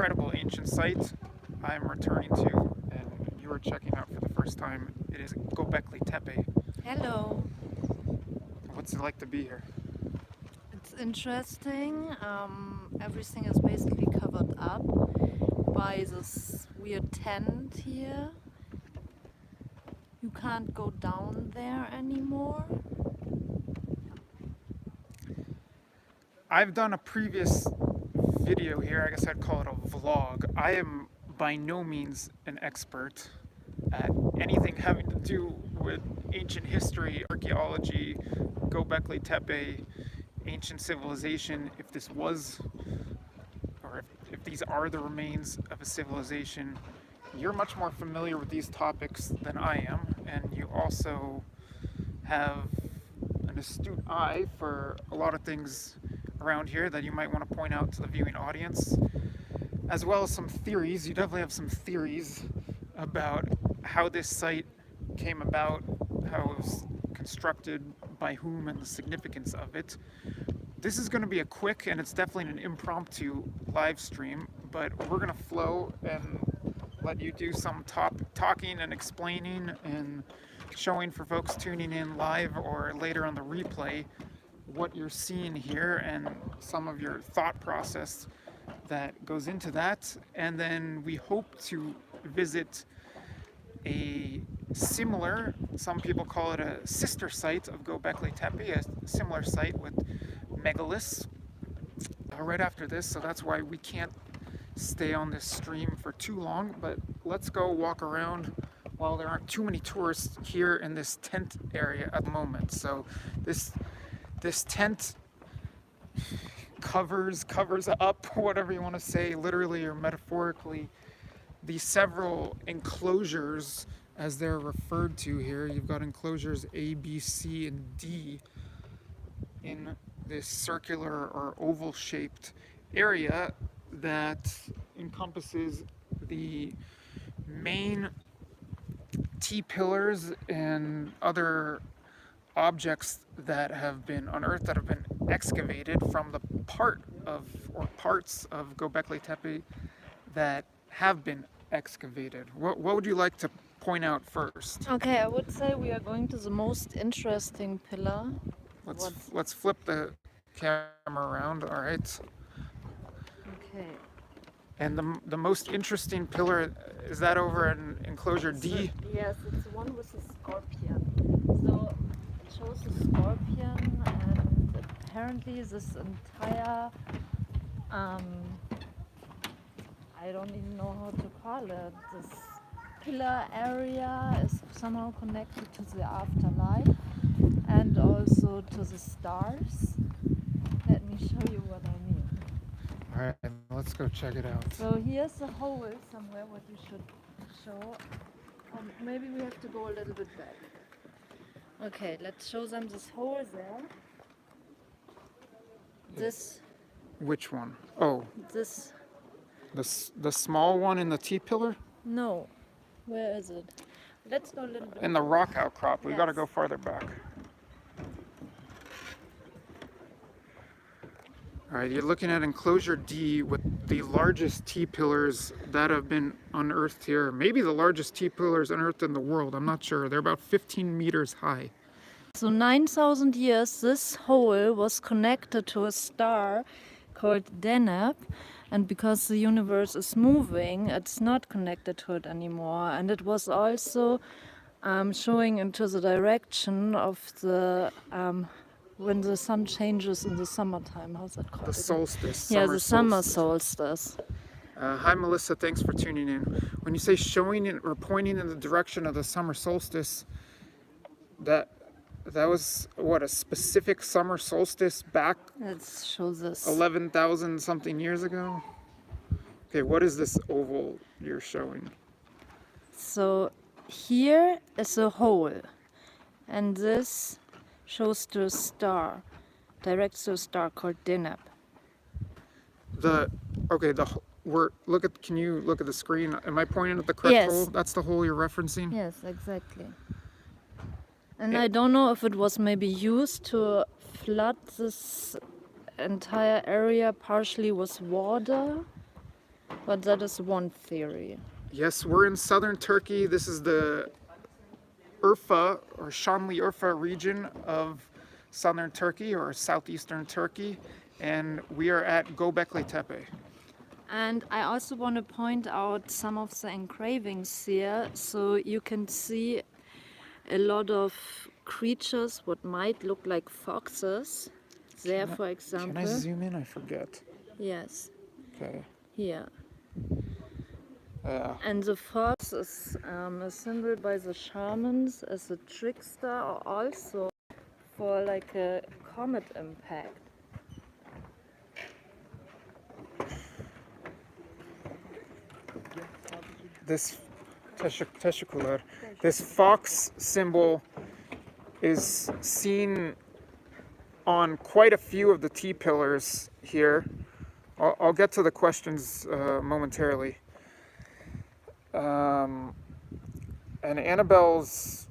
incredible ancient site I'm returning to, and you are checking out for the first time. It is Gobekli Tepe. Hello. What's it like to be here? It's interesting. Everything is basically covered up by this weird tent here. You can't go down there anymore. I've done a previous video here, I guess I'd call it a vlog. I am by no means an expert at anything having to do with ancient history, archaeology, Gobekli Tepe, ancient civilization, if this was, or if these are the remains of a civilization. You're much more familiar with these topics than I am, and you also have an astute eye for a lot of things around here that you might want to point out to the viewing audience, as well as some theories. You definitely have some theories about how this site came about, how it was constructed, by whom, and the significance of it. This is going to be a quick, and it's definitely an impromptu live stream, but we're going to flow and let you do some talking and explaining and showing for folks tuning in live or later on the replay what you're seeing here and some of your thought process that goes into that. And then we hope to visit a similar, some people call it a sister site of Gobekli Tepe, a similar site with megaliths right after this, so that's why we can't stay on this stream for too long, but let's go walk around while there aren't too many tourists here in this tent area at the moment. So this tent covers up, whatever you want to say, literally or metaphorically, the several enclosures as they're referred to here. You've got enclosures A, B, C, and D in this circular or oval shaped area that encompasses the main T-pillars and other objects that have been unearthed, that have been excavated from the part of, or parts of Gobekli Tepe that have been excavated. What would you like to point out first? Okay, I would say we are going to the most interesting pillar. Let's flip the camera around. All right. Okay. And the most interesting pillar, is that over in Enclosure D? Yes, it's the one with the scorpion. So it shows the scorpion, and apparently this entire I don't even know how to call it. This pillar area is somehow connected to the afterlife and also to the stars. Let me show you what I mean. Alright, let's go check it out. So here's a hole somewhere what you should show. Maybe we have to go a little bit back. Okay, let's show them this hole there. This. Which one? Oh. This. The small one in the T-pillar? No. Where is it? Let's go a little bit. In the rock outcrop. We Yes. gotta go farther back. Alright, you're looking at Enclosure D with the largest T-pillars that have been unearthed here. Maybe the largest T-pillars unearthed in the world. I'm not sure. They're about 15 meters high. So 9,000 years this hole was connected to a star called Deneb, and because the universe is moving, it's not connected to it anymore. And it was also showing into the direction of the when the sun changes in the summertime. How's that called? The solstice. Yeah, the summer solstice. Hi Melissa, thanks for tuning in. When you say showing it or pointing in the direction of the summer solstice, that was what, a specific summer solstice back Let's show this. 11,000 something years ago? Okay, what is this oval you're showing? So here is a hole, and this shows to a star, directs to a star called Deneb. Can you look at the screen? Am I pointing at the correct hole? That's the hole you're referencing? Yes, exactly. And I don't know if it was maybe used to flood this entire area partially with water. But that is one theory. Yes, we're in southern Turkey. This is the Urfa or Şanlıurfa region of southern Turkey or southeastern Turkey, and we are at Gobekli Tepe. And I also want to point out some of the engravings here, so you can see a lot of creatures what might look like foxes. There, for example. Can I zoom in? I forget. Yes, Okay. here. And the fox is a symbol by the shamans as a trickster, or also for like a comet impact. This teşekkürler. This fox symbol is seen on quite a few of the T-pillars here. I'll get to the questions momentarily. And Annabelle's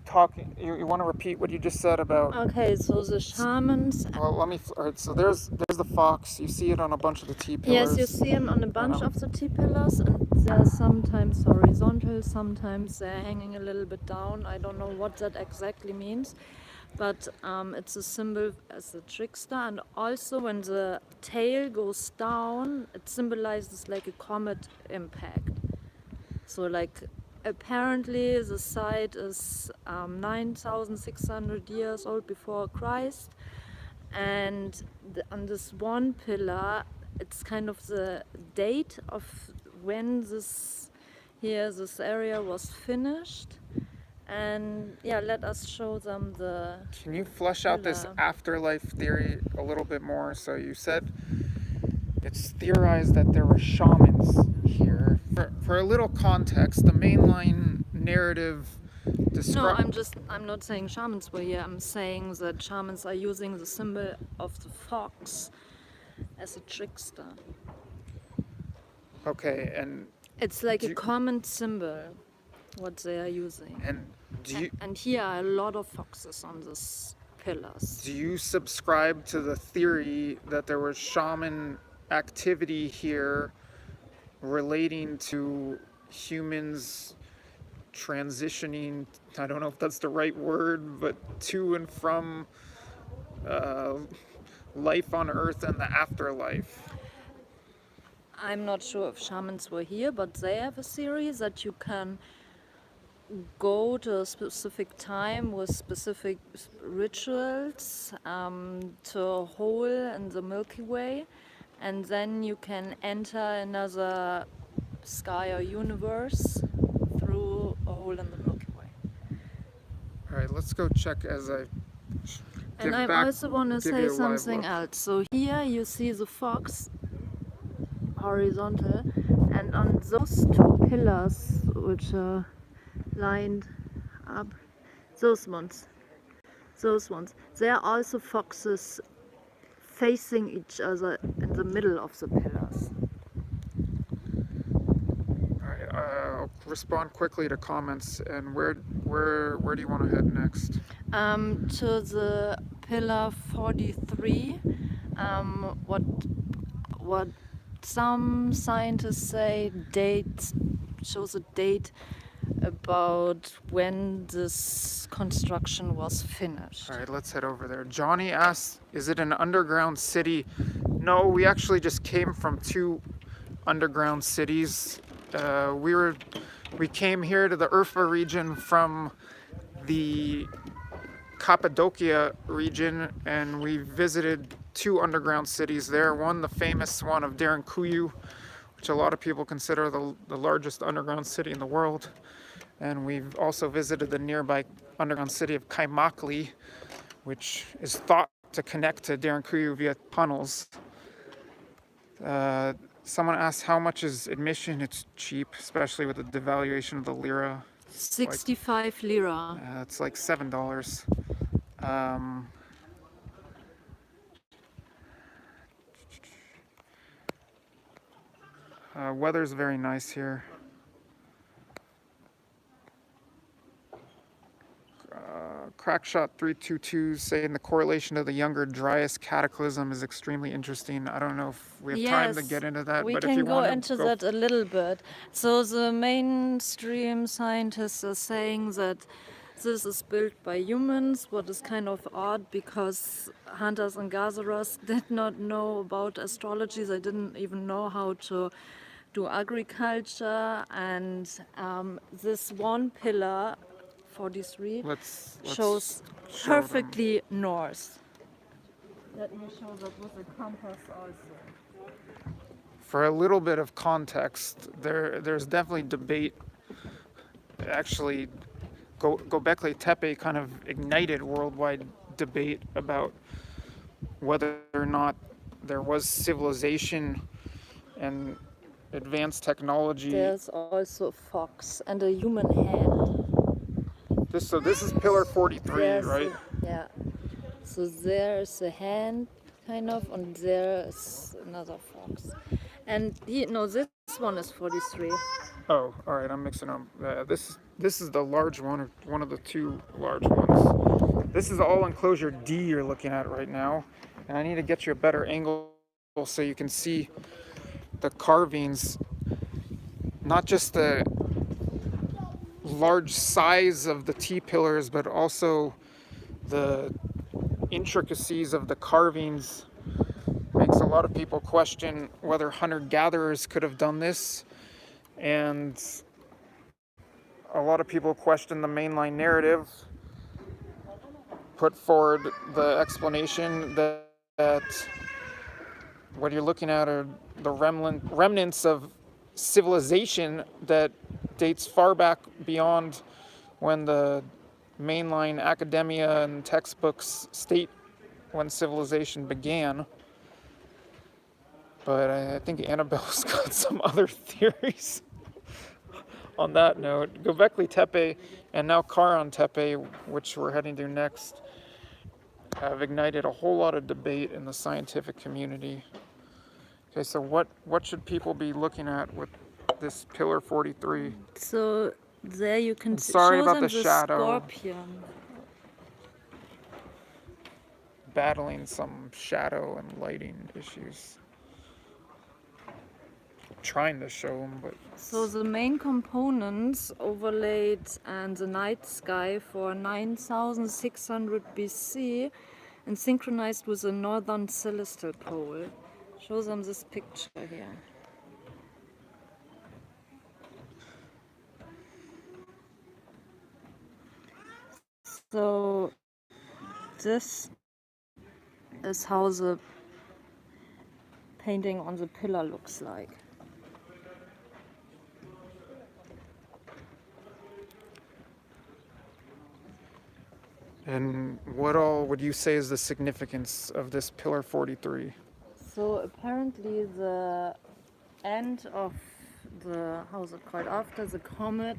talking. You want to repeat what you just said about? Okay, so the shamans. Well, let me. All right, so there's the fox. You see it on a bunch of the T-pillars. Yes, you see them on a bunch of the T-pillars, and they're sometimes horizontal, sometimes they're hanging a little bit down. I don't know what that exactly means, but it's a symbol as a trickster. And also when the tail goes down, it symbolizes like a comet impact. So like apparently the site is 9,600 years old before Christ, and on this one pillar it's kind of the date of when this area was finished. And yeah, let us show them the. Can you flesh out this pillar. afterlife theory a little bit more? So you said it's theorized that there were shamans here. For a little context, the mainline narrative No, describes. I'm not saying shamans were here. I'm saying that shamans are using the symbol of the fox as a trickster. Okay, and It's like a common symbol what they are using. and do you And here are a lot of foxes on these pillars. do you subscribe to the theory that there was shaman activity here relating to humans transitioning, I don't know if that's the right word, but to and from life on Earth and the afterlife? I'm not sure if shamans were here, but they have a theory that you can go to a specific time with specific rituals to a hole in the Milky Way, and then you can enter another sky or universe through a hole in the Milky Way. All right, let's go check as I And I also want to say something else. else. So here you see the fox horizontal, and on those two pillars which are lined up, those ones, they are also foxes facing each other in the middle of the pillars. All right, I'll respond quickly to comments. And where do you want to head next? To the pillar 43, what some scientists say shows a date about when this construction was finished. All right, let's head over there. Johnny asks, is it an underground city? No, we actually just came from two underground cities. We came here to the Urfa region from the Cappadocia region, and we visited two underground cities there. One, the famous one of Derinkuyu, which a lot of people consider the largest underground city in the world. And we've also visited the nearby underground city of Kaymakli, which is thought to connect to Derinkuyu via tunnels. Someone asked how much is admission. It's cheap, especially with the devaluation of the lira. 65 lira. It's like $7. Weather's very nice here. Crackshot322 saying the correlation to the Younger Dryas cataclysm is extremely interesting. I don't know if we have time to Yes, get into that, we but if can you go want into to go. that a little bit. So the mainstream scientists are saying that this is built by humans, what is kind of odd because hunters and gatherers did not know about astrology. They didn't even know how to do agriculture, and this one pillar, 43, Let's shows show them. perfectly north. Let me show that with a compass also. For a little bit of context, there's definitely debate. Actually, Gobekli Tepe kind of ignited worldwide debate about whether or not there was civilization and advanced technology. There's also a fox and a human hand. So this is pillar 43, right? Yeah. So there's a hand, kind of, and there's another fox. And this one is 43. Oh, all right. I'm mixing them. This is the large one, or one of the two large ones. This is all enclosure D you're looking at right now, and I need to get you a better angle so you can see the carvings, not just the large size of the T pillars, but also the intricacies of the carvings. Makes a lot of people question whether hunter-gatherers could have done this, and a lot of people question the mainline narrative, put forward the explanation that what you're looking at are the remnants of civilization that dates far back beyond when the mainline academia and textbooks state when civilization began. But I think Annabelle's got some other theories on that note. Gobekli Tepe and now Karan Tepe, which we're heading to next, have ignited a whole lot of debate in the scientific community. Okay, so what should people be looking at with this pillar 43? So there you can sorry show about them the shadow. scorpion. Battling some shadow and lighting issues. Trying to show them, but So the main components overlaid and the night sky for 9600 BC and synchronized with the northern celestial pole. Show them this picture here. So this is how the painting on the pillar looks like. And what all would you say is the significance of this pillar 43? So apparently the end of the, how's it called, after the comet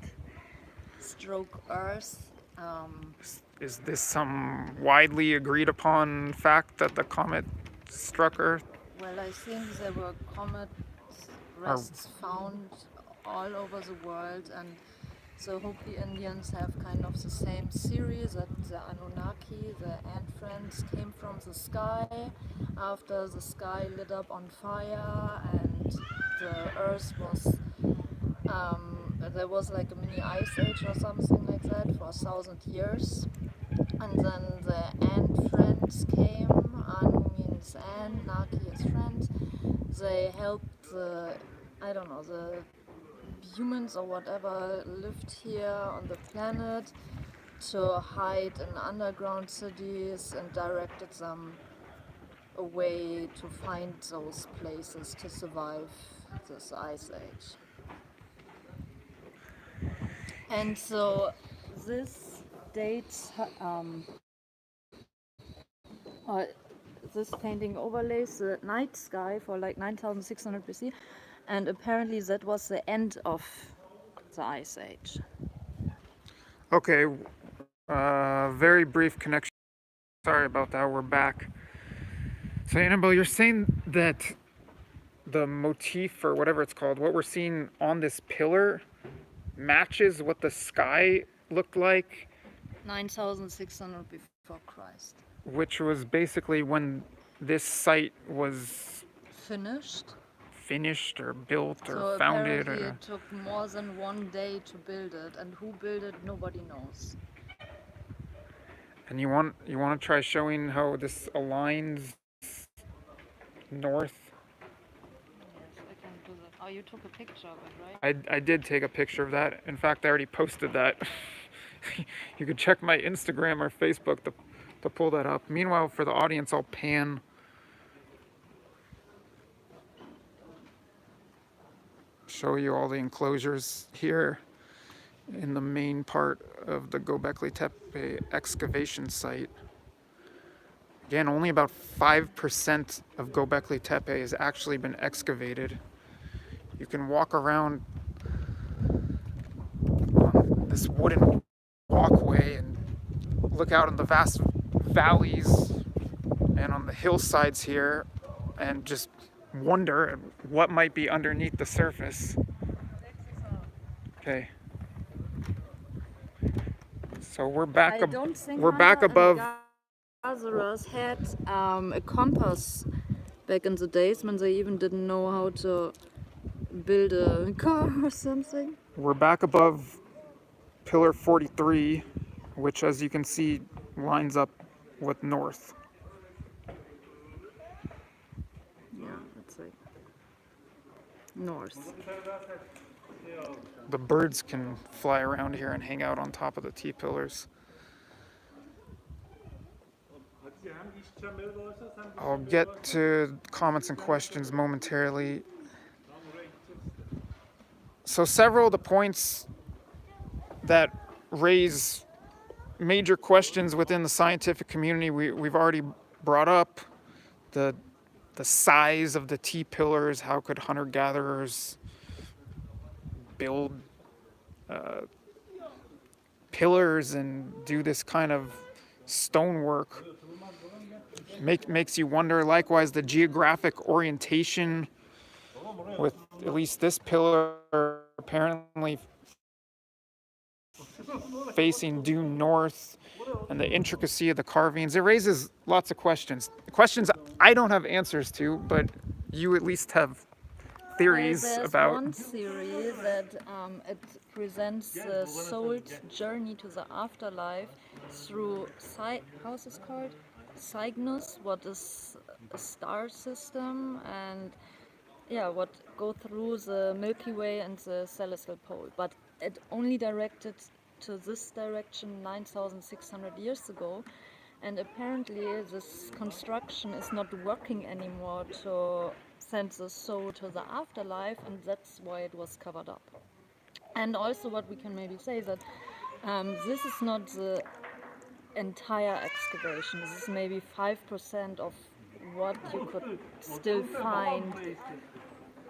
stroke Earth. Is this some widely agreed upon fact that the comet struck Earth? Well, I think there were comet rests found all over the world, and the Hopi Indians have kind of the same theory that the Anunnaki, the ant friends, came from the sky after the sky lit up on fire and the earth was, there was like a mini ice age or something like that for 1,000 years. And then the ant friends came. Anu means ant, Naki is friend. They helped the, I don't know, the humans or whatever lived here on the planet to hide in underground cities and directed them a way to find those places to survive this ice age. And so this dates, this painting overlays the night sky for like 9600 BC, and apparently that was the end of the ice age. Okay, very brief connection. Sorry about that, we're back. So Annabelle, you're saying that the motif, or whatever it's called, what we're seeing on this pillar matches what the sky looked like 9,600 before Christ. which was basically when this site was Finished. finished or built or So founded. apparently Or, it took more than one day to build it, and who built it, nobody knows. and you want to try showing how this aligns north. Yes, I can do that. Oh, you took a picture of it, right? I did take a picture of that. In fact, I already posted that. You could check my Instagram or Facebook to pull that up. Meanwhile, for the audience, I'll pan. Show you all the enclosures here in the main part of the Gobekli Tepe excavation site. Again, only about 5% of Gobekli Tepe has actually been excavated. You can walk around on this wooden walkway and look out on the vast valleys and on the hillsides here and just wonder what might be underneath the surface. Okay. So we're back above. Lazarus had a compass back in the days when they even didn't know how to build a car or something. We're back above pillar 43, which, as you can see, lines up with north. Yeah, that's like north. The birds can fly around here and hang out on top of the T-pillars. I'll get to comments and questions momentarily. So several of the points that raise major questions within the scientific community we've already brought up. The size of the T-pillars, how could hunter-gatherers build pillars and do this kind of stonework? Makes you wonder. Likewise, the geographic orientation, with at least this pillar apparently facing due north, and the intricacy of the carvings. It raises lots of questions. Questions I don't have answers to, but you at least have theories There's about. one theory that it presents the soul's journey to the afterlife through how's this called? Cygnus, what is a star system, and what go through the Milky Way and the celestial pole. But it only directed to this direction 9,600 years ago, and apparently this construction is not working anymore to send the soul to the afterlife, and that's why it was covered up. And also what we can maybe say is that this is not the entire excavation. This is maybe 5% of what you could still find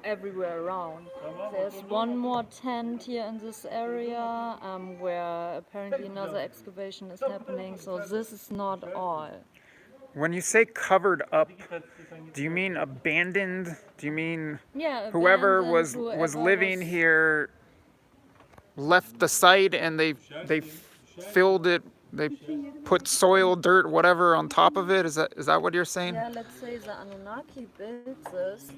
everywhere around. There's one more tent here in this area where apparently another excavation is happening, so this is not all. When you say covered up, do you mean abandoned? Do you mean whoever was living here left the site and they filled it? They put soil, dirt, whatever on top of it. Is that what you're saying? Yeah, let's say the Anunnaki built this.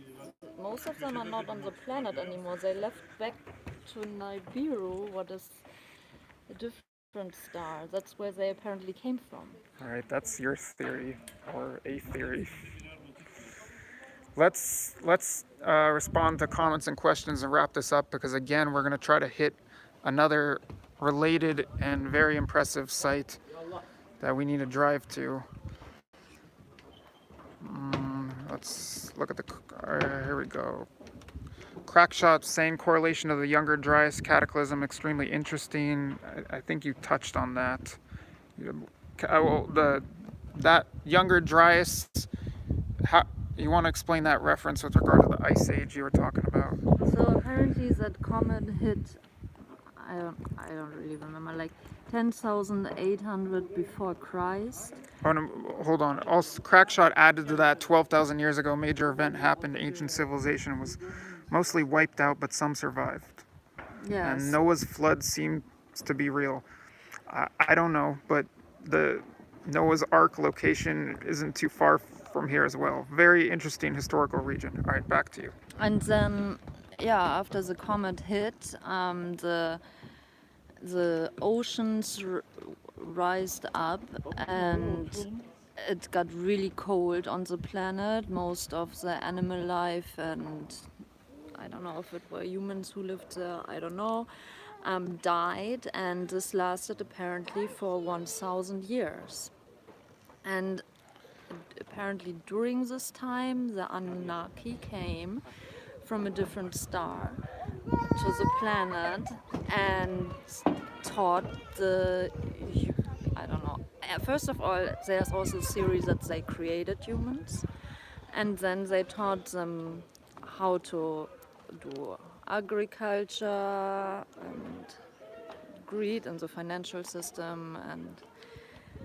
Most of them are not on the planet anymore. They left back to Nibiru, what is a different star. That's where they apparently came from. All right, that's your theory, or a theory. Let's respond to comments and questions and wrap this up, because again, we're going to try to hit another related and very impressive site that we need to drive to. Let's look at here we go. Crackshot saying correlation of the Younger Dryas cataclysm extremely interesting. I think you touched on that. That Younger Dryas. You want to explain that reference with regard to the ice age you were talking about? So apparently that comet hit, I don't really remember, like 10,800 before Christ. Oh, no, hold on. Also, Crackshot added to that 12,000 years ago, major event happened. Ancient civilization was mostly wiped out, but some survived. Yes. And Noah's flood seems to be real. I don't know, but the Noah's Ark location isn't too far from here as well. Very interesting historical region. All right, back to you. And then, yeah, after the comet hit, the oceans rised up and it got really cold on the planet. Most of the animal life, and I don't know if it were humans who lived there, I don't know, died, and this lasted apparently for 1,000 years. And apparently during this time, the Anunnaki came from a different star to the planet and taught I don't know. First of all, there's also a theory that they created humans, and then they taught them how to do agriculture and greed in the financial system and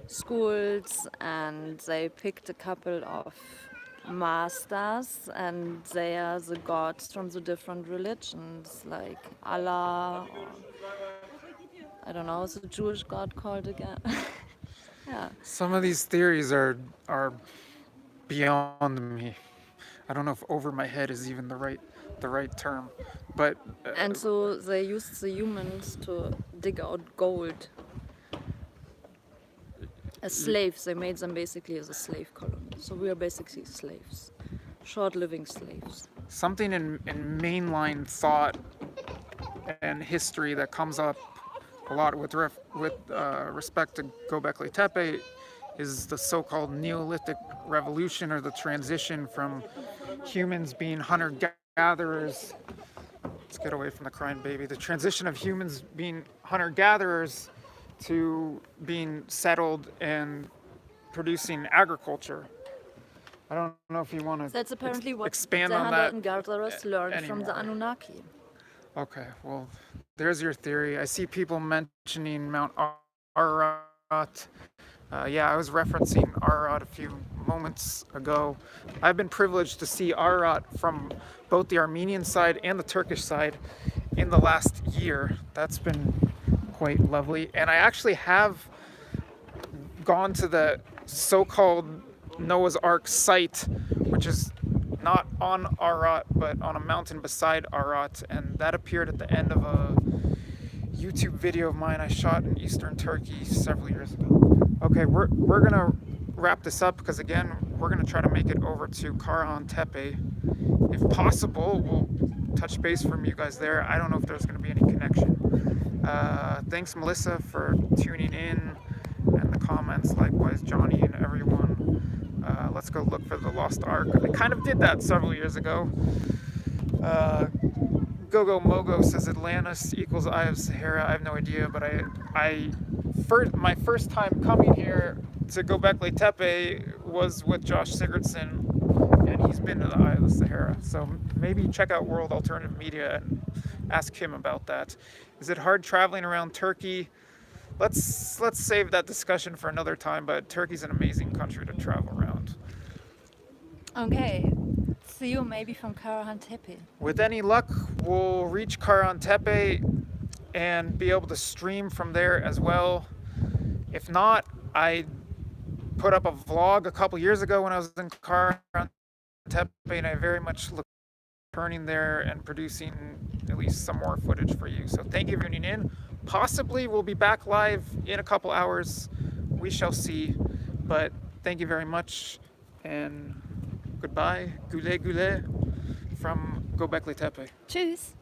schools, and they picked a couple of masters, and they are the gods from the different religions, like Allah, or I don't know, what's the Jewish god called again? Yeah. Some of these theories are beyond me. I don't know if over my head is even the right term, but And so they used the humans to dig out gold as slaves. They made them basically as a slave colony. So we are basically slaves, short-living slaves. something in mainline thought and history that comes up a lot with respect to Gobekli Tepe is the so-called Neolithic Revolution, or the transition from humans being hunter-gatherers. Let's get away from the crying baby. The transition of humans being hunter-gatherers to being settled and producing agriculture. I don't know if you want to That's apparently what expand the on that hunter-gatherers learned from the anymore. Anunnaki. Okay, well, there's your theory. I see people mentioning Mount Ararat. Yeah, I was referencing Ararat a few moments ago. I've been privileged to see Ararat from both the Armenian side and the Turkish side in the last year. That's been quite lovely. And I actually have gone to the so-called Noah's Ark site, which is not on Ararat, but on a mountain beside Ararat, and that appeared at the end of a YouTube video of mine I shot in eastern Turkey several years ago. Okay, we're gonna wrap this up, because again, we're gonna try to make it over to Karahan Tepe. If possible, we'll touch base from you guys there. I don't know if there's gonna be any connection. Thanks, Melissa, for tuning in, and the comments, likewise Johnny and everyone. Let's go look for the Lost Ark. I kind of did that several years ago. Gogo Mogo says Atlantis equals Eye of Sahara. I have no idea, but my first time coming here to Gobekli Tepe was with Josh Sigurdsson, and he's been to the Eye of the Sahara. So maybe check out World Alternative Media and ask him about that. Is it hard traveling around Turkey? Let's save that discussion for another time, but Turkey's an amazing country to travel around. Okay, see you maybe from Karahan Tepe. With any luck, we'll reach Karahan Tepe and be able to stream from there as well. If not, I put up a vlog a couple years ago when I was in Karahan Tepe, and I very much look forward to returning there and producing at least some more footage for you. So thank you for tuning in. Possibly we'll be back live in a couple hours. We shall see. But thank you very much, and goodbye. Güle güle from Gobekli Tepe. Tschüss!